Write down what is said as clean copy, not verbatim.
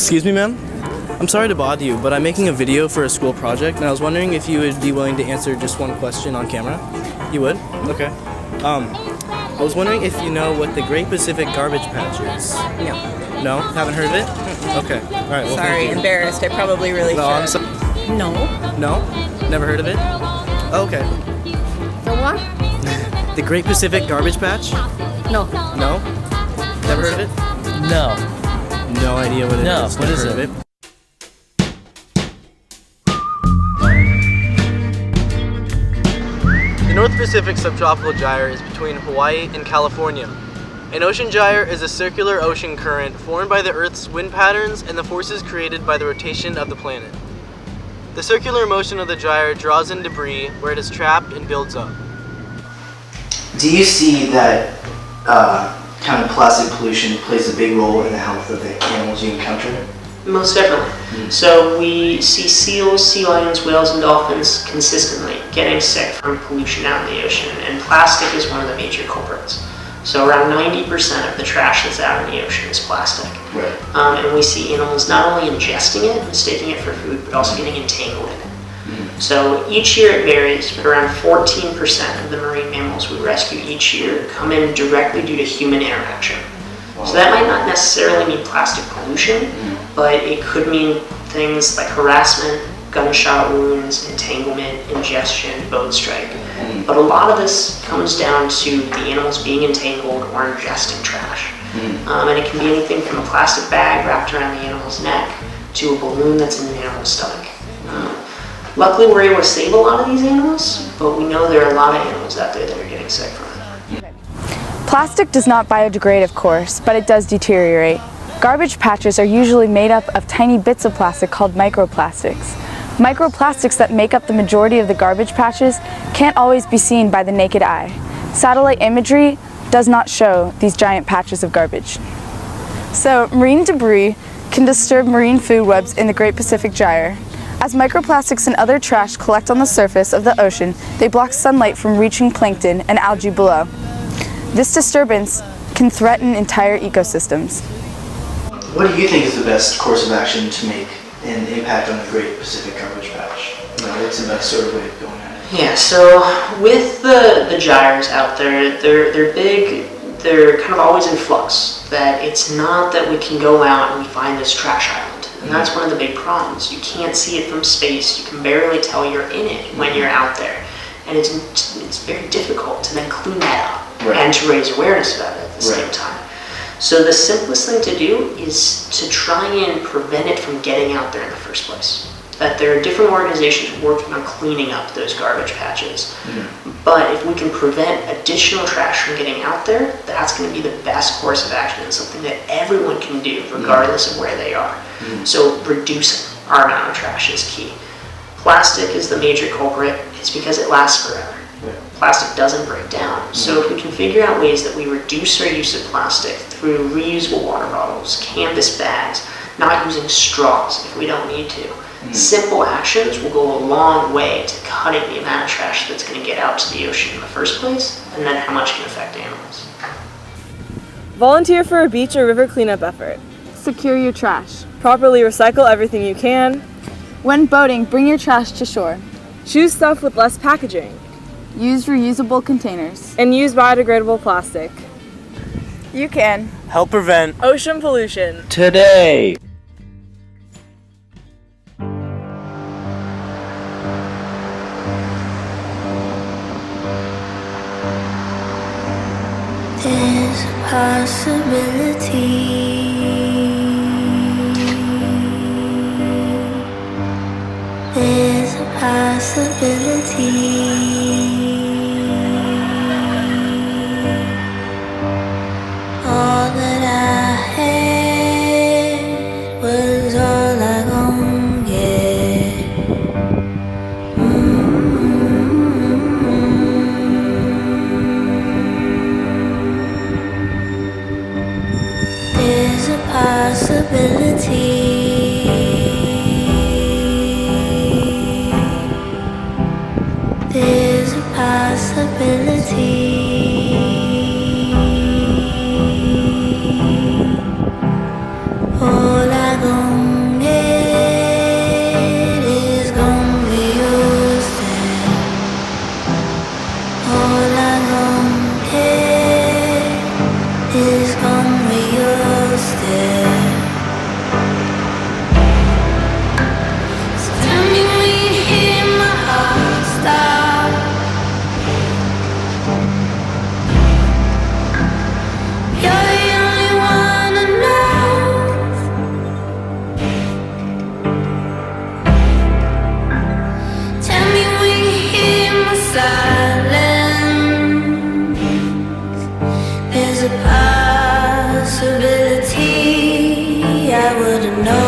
Excuse me, ma'am? I'm sorry to bother you, but I'm making a video for a school project, and I was wondering if you would be willing to answer just one question on camera. You would? Okay. I was wondering if you know what the Great Pacific Garbage Patch is. No. No? Haven't heard of it? Okay. All right. Well, Sorry, thank you. embarrassed. I probably really No, I'm should. sorry. No. No? Never heard of it? Okay. The what? The Great Pacific Garbage Patch? No. No? Never heard of it? No. No idea what it is. No, what Never is heard it? of it. The North Pacific Subtropical Gyre is between Hawaii and California. An ocean gyre is a circular ocean current formed by the Earth's wind patterns and the forces created by the rotation of the planet. The circular motion of the gyre draws in debris where it is trapped and builds up. Do you see that kind of plastic pollution plays a big role in the health of the animals you encounter? Most definitely. So we see seals, sea lions, whales, and dolphins consistently getting sick from pollution out in the ocean, and plastic is one of the major culprits. So around 90% of the trash that's out in the ocean is plastic. Right. And we see animals not only ingesting it, mistaking it for food, but also getting entangled in it. So each year it varies, but around 14% of the marine mammals we rescue each year come in directly due to human interaction. So that might not necessarily mean plastic pollution, but it could mean things like harassment, gunshot wounds, entanglement, ingestion, boat strike. But a lot of this comes down to the animals being entangled or ingesting trash. And it can be anything from a plastic bag wrapped around the animal's neck to a balloon that's in an animal's stomach. Luckily, we're able to save a lot of these animals, but we know there are a lot of animals out there that are getting sick from it. Plastic does not biodegrade, of course, but it does deteriorate. Garbage patches are usually made up of tiny bits of plastic called microplastics. Microplastics that make up the majority of the garbage patches can't always be seen by the naked eye. Satellite imagery does not show these giant patches of garbage. So, marine debris can disturb marine food webs in the Great Pacific Gyre. As microplastics and other trash collect on the surface of the ocean, they block sunlight from reaching plankton and algae below. This disturbance can threaten entire ecosystems. What do you think is the best course of action to make an impact on the Great Pacific Garbage Patch? What's the best sort of way of going at it? Yeah, so with the gyres out there, they're big, they're kind of always in flux. That it's not that we can go out and we find this trash island. And that's one of the big problems. You can't see it from space. You can barely tell you're in it when you're out there. And it's very difficult to then clean that up and to raise awareness about it at the same time. So the simplest thing to do is to try and prevent it from getting out there in the first place. That there are different organizations working on cleaning up those garbage patches. But if we can prevent additional trash from getting out there, that's going to be the best course of action and something that everyone can do regardless of where they are. So reducing our amount of trash is key. Plastic is the major culprit. It's because it lasts forever. Plastic doesn't break down. So if we can figure out ways that we reduce our use of plastic through reusable water bottles, canvas bags, not using straws if we don't need to, simple actions will go a long way to cutting the amount of trash that's going to get out to the ocean in the first place, and then how much can affect animals. Volunteer for a beach or river cleanup effort. Secure your trash. Properly recycle everything you can. When boating, bring your trash to shore. Choose stuff with less packaging. Use reusable containers. And use biodegradable plastic. You can Help prevent Ocean pollution. today. There's a possibility. There's a possibility. All that I had was all I gon' get. There's a possibility. There's a possibility. All I gon' wouldn't know.